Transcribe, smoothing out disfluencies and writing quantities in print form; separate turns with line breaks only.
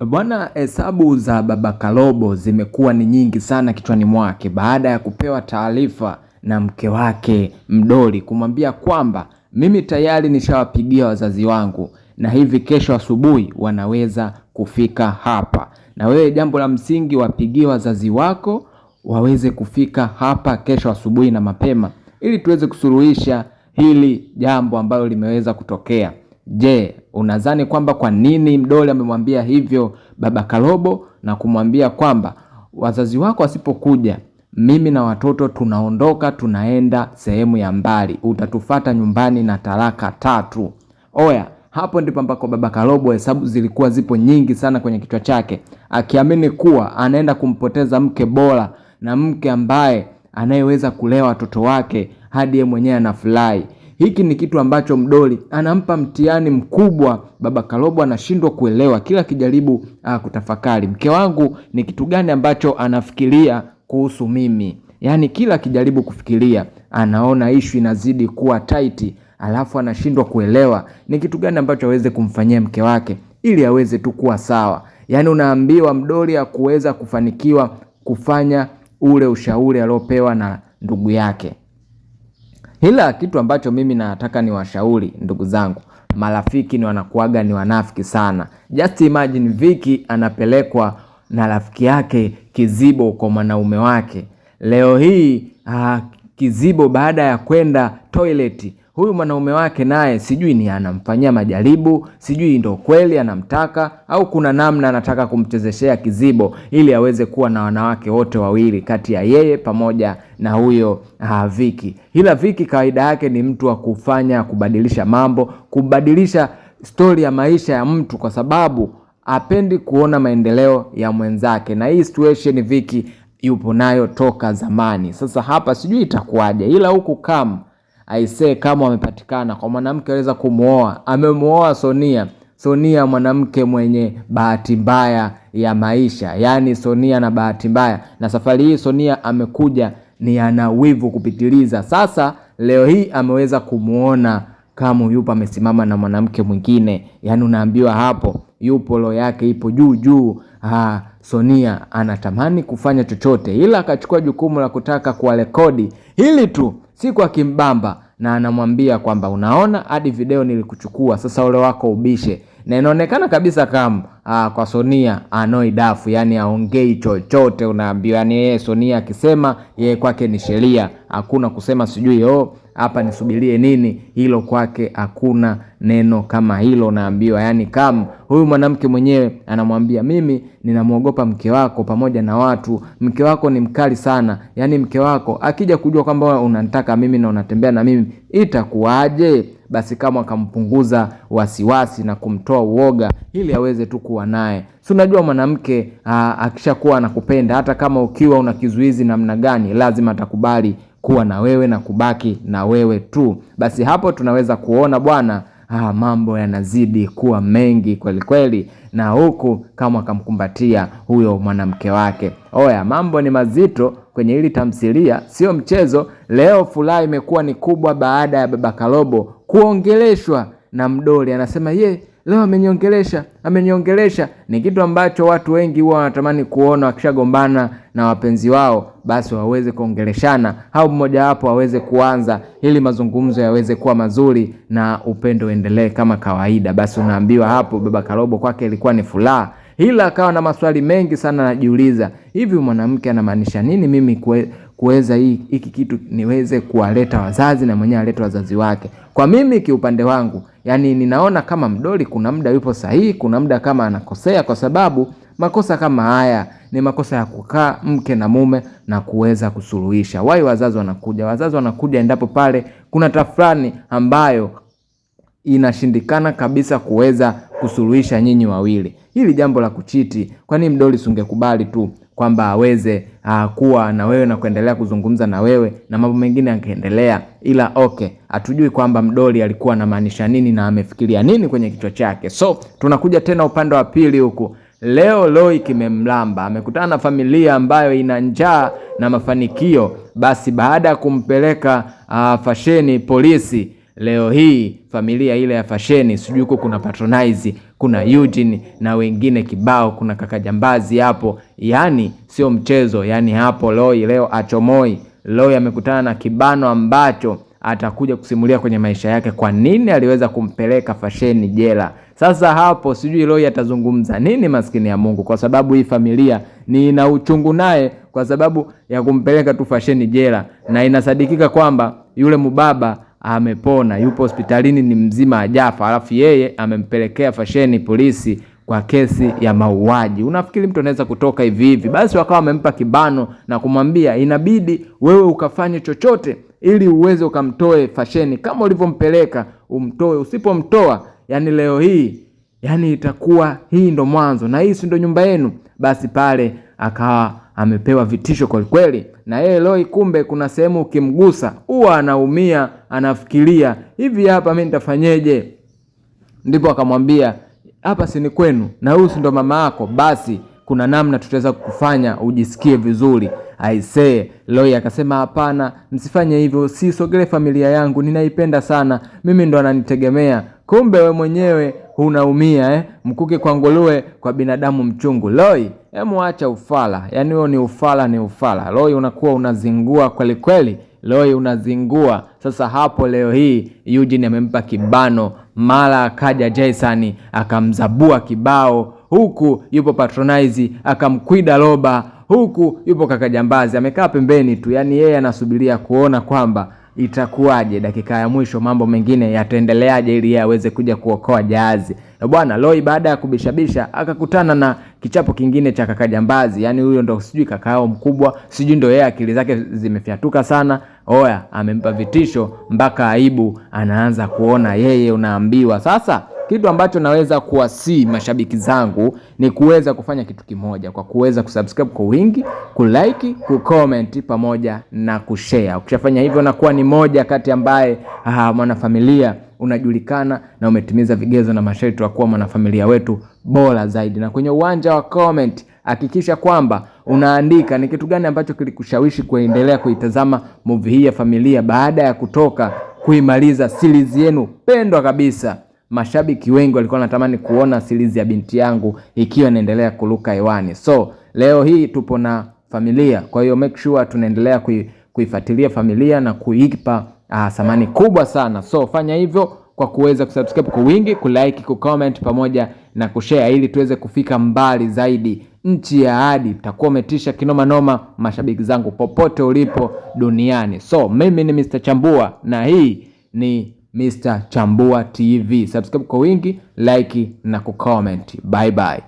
Bwana, hesabu za baba Karobo zimekuwa ni nyingi sana kichwani mwake baada ya kupewa taarifa na mke wake Mdoli kumwambia kwamba mimi tayari nishawapigia wazazi wangu na hivi kesho asubuhi wanaweza kufika hapa, na wewe jambo la msingi wapigie wazazi wako waweze kufika hapa kesho asubuhi na mapema ili tuweze kusuluhisha hili jambo ambalo limeweza kutokea. Je, unadhani kwamba kwa nini Mdoli amemwambia hivyo baba Karobo na kumwambia kwamba wazazi wako wasipokuja mimi na watoto tunaondoka tunaenda sehemu ya mbali, utatufata nyumbani na talaka 3? Oya, hapo ndipo ambako baba Karobo hesabu zilikuwa zipo nyingi sana kwenye kichwa chake, akiamini kuwa anaenda kumpoteza mke bora na mke ambaye anayeweza kulea watoto wake hadi yeye mwenyewe anafurahi. Hiki ni kitu ambacho Mdoli anampa mtihani mkubwa. Baba Karobo anashindwa kuelewa, kila kijaribu kutafakari mke wangu ni kitu gani ambacho anafikiria kuhusu mimi. Yaani kila kijaribu kufikiria anaona issue inazidi kuwa tight, alafu anashindwa kuelewa ni kitu gani ambacho aweze kumfanyia mke wake ili aweze tu kuwa sawa. Yaani unaambiwa Mdoli hakuweza kufanikiwa kufanya ule ushauri aliopewa na ndugu yake. Hila kitu ambacho mimi nataka ni washauri ndugu zangu, marafiki ni wanakuaga ni wanafiki sana. Just imagine Vicky anapelekwa na rafiki yake Kizibo kwa mwanaume wake. Leo hii Kizibo baada ya kwenda toilet, huyu mwanaume wake naye sijui ni anamfanyia majaribu, sijui ndo kweli anamtaka au kuna namna anataka kumchezeshea Kizibo ili aweze kuwa na wanawake wote wawili kati ya yeye pamoja na huyo Vicky. Ila Vicky kawaida yake ni mtu wa kubadilisha mambo, kubadilisha story ya maisha ya mtu, kwa sababu hapendi kuona maendeleo ya mwenzake, na hii situation Vicky yupo nayo toka zamani. Sasa hapa sijui itakuwaje, ila huku kama amepatikana kwa mwanamke aweza kumuoa. Amemuoa Sonia mwanamke mwenye bahati mbaya ya maisha. Yaani Sonia na bahati mbaya, na safari hii Sonia amekuja ni ana wivu kupitiliza. Sasa leo hii ameweza kumuona kama yupo amesimama na mwanamke mwingine. Yaani unaambiwa hapo yupo roho yake ipo juu. Sonia anatamani kufanya chochote, ila akachukua jukumu la kutaka kuwarekodi hili tu siku akimbamba, na anamwambia kwamba unaona hadi video nilikuchukua, sasa ule wako ubishe. Na inaonekana kabisa kama kwa Sonia anoi dafu, yani aongei chochote. Unaambiwa yani yeye Sonia akisema yeye kwake ni sheria, hakuna kusema sijui hapa nisubirie nini, hilo kwake hakuna neno kama hilo. Unaambiwa yani kama huyu mwanamke mwenyewe anamwambia mimi ninamuogopa mke wako pamoja na watu, mke wako ni mkali sana, yani mke wako akija kujua kwamba unanitaka mimi na unatembea na mimi itakuwaje? Basi kama akampunguza wasiwasi na kumtoa uoga ili aweze tu kuwa naye. Si unajua mwanamke akishakuwa anakupenda, hata kama ukiwa una kizuizi namna gani, lazima atakubali kuwa na wewe na kubaki na wewe tu. Basi hapo tunaweza kuona bwana, mambo yanazidi kuwa mengi kweli kweli, na huku kama akamkumbatia huyo mwanamke wake. Oya, mambo ni mazito kwenye hili tamthilia, sio mchezo. Leo furaha imekuwa ni kubwa baada ya baba Karobo kuongeleshwa na Mdoli. Anasema leo ameniongelesha. Ni kitu ambacho watu wengi huwa wanatamani kuona wakishagombana na wapenzi wao, basi waweze kuongeleshana au mmoja wapo waweze kuanza ili mazungumzo yaweze kuwa mazuri na upendo uendelee kama kawaida. Basi unaambiwa hapo baba Karobo kwake ilikuwa ni furaha, ila akawa na maswali mengi sana anajiuliza, hivi mwanamke anamaanisha nini mimi kuweza hiki kitu niweze kuwaleta wazazi na mwenyewe alete wazazi wake? Kwa mimi kiupande wangu, yani ninaona kama Mdoli kuna muda yupo sahihi, kuna muda kama anakosea, kwa sababu makosa kama haya ni makosa ya kukaa mke na mume na kuweza kusuluhisha. Wazazi wanakuja endapo pale kuna tafrani ambayo inashindikana kabisa kuweza kusuluhisha nyinyi wawili. Hili jambo la kuchiti, kwani Mdoli sungekubali tu kwamba aweze kuwa na wewe na kuendelea kuzungumza na wewe na mambo mengine yangeendelea? Ila hatujui kwamba Mdoli alikuwa anamaanisha nini na amefikiria nini kwenye kichwa chake. So tunakuja tena upande wa pili huku. Leo Loi kimemlamba, amekutana na familia ambayo ina njaa na mafanikio. Basi baada ya kumpeleka fasheni polisi, leo hii familia ile ya Fasheni, sijui huko kuna Patronize, kuna Eugene na wengine kibao, kuna kaka Jambazi hapo. Yani sio mchezo, yani hapo Roy leo achomoi. Roy amekutana na kibano ambacho atakuja kusimulia kwenye maisha yake kwa nini aliweza kumpeleka Fasheni jela. Sasa hapo sijui Roy atazungumza nini, maskini ya Mungu, kwa sababu hii familia ni ina uchungu naye kwa sababu ya kumpeleka tu Fasheni jela, na inasadikika kwamba yule mubaba amepona, yupo hospitalini, ni mzima, hajafa, alafu yeye amempelekea Fasheni polisi kwa kesi ya mauaji. Unafikiri mtu anaweza kutoka hivi hivi? Basi wakawa wamempa kibano na kumwambia inabidi wewe ukafanye chochote ili uweze ukamtoe Fasheni, kama ulivyompeleka umtoe. Usipomtoa, yani leo hii, yani itakuwa hii ndo mwanzo na hii si ndo nyumba yenu. Basi pale akawa amepewa vitisho kwa kweli. Na yeye Roy kumbe kuna sehemu ukimgusa huwa anaumia, anafikiria hivi, hapa mimi nitafanyeje? Ndipo akamwambia hapa si ni kwenu na huyu si ndo mama yako, basi kuna namna tutaweza kukufanya ujisikie vizuri. Aisee, Roy akasema hapana, msifanye hivyo, si sogele familia yangu, ninaipenda sana, mimi ndo ananitegemea. Kumbe we mwenyewe unaumia mkuki kwa nguruwe, kwa binadamu mchungu. Roy, hemu acha ufala, yani huo ni ufala, ni ufala. Roy unakuwa unazingua kweli kweli, Roy unazingua. Sasa hapo leo hii Eugene amempa kibano, mara akaja Jason akamzabua kibao, huku yupo Patronize akamkwida roba, huku yupo kaka Jambazi amekaa pembeni tu, yani yeye anasubiria kuona kwamba itakuwaje dakika ya mwisho, mambo mengine yataendeleaje ili yeye aweze kuja kuokoa jahazi. Bwana Roy baada ya kubishabisha akakutana na kichapo kingine cha kaka Jambazi, yani huyo ndo sijui kaka yao mkubwa, sijui ndo yeye akili zake zimefyatuka sana. Oya, amempa vitisho mpaka aibu anaanza kuona yeye. Unaambiwa sasa, kitu ambacho naweza kuwasi mashabiki zangu ni kuweza kufanya kitu kimoja, kwa kuweza kusubscribe kwa wingi, kulike, kucomment pamoja na kushare. Ukishafanya hivyo nakuwa ni moja kati ambaye mwanafamilia unajulikana na umetimiza vigezo na masharti ya kuwa mwanafamilia wetu bora zaidi. Na kwenye uwanja wa comment hakikisha kwamba unaandika ni kitu gani ambacho kilikushawishi kuendelea kuitazama movie hii ya familia baada ya kutoka kuimaliza series yenu pendwa kabisa. Mashabiki wengi walikuwa wanatamani kuona series ya binti yangu ikiwa inaendelea kuruka hewani. So leo hii tupo na familia, kwa hiyo make sure tunaendelea kuifuatilia familia na kuipa thamani kubwa sana. So fanya hivyo kwa kuweza kusubscribe kwa wingi, kulike, kucomment pamoja na kushare ili tuweze kufika mbali zaidi. Nchi ya ahadi, takuwa umetisha kinoma noma mashabiki zangu popote ulipo duniani. So mimi ni Mr. Chambua na hii ni Mr. Chambua TV. Subscribe kwa wingi, like na kucomment. Bye bye.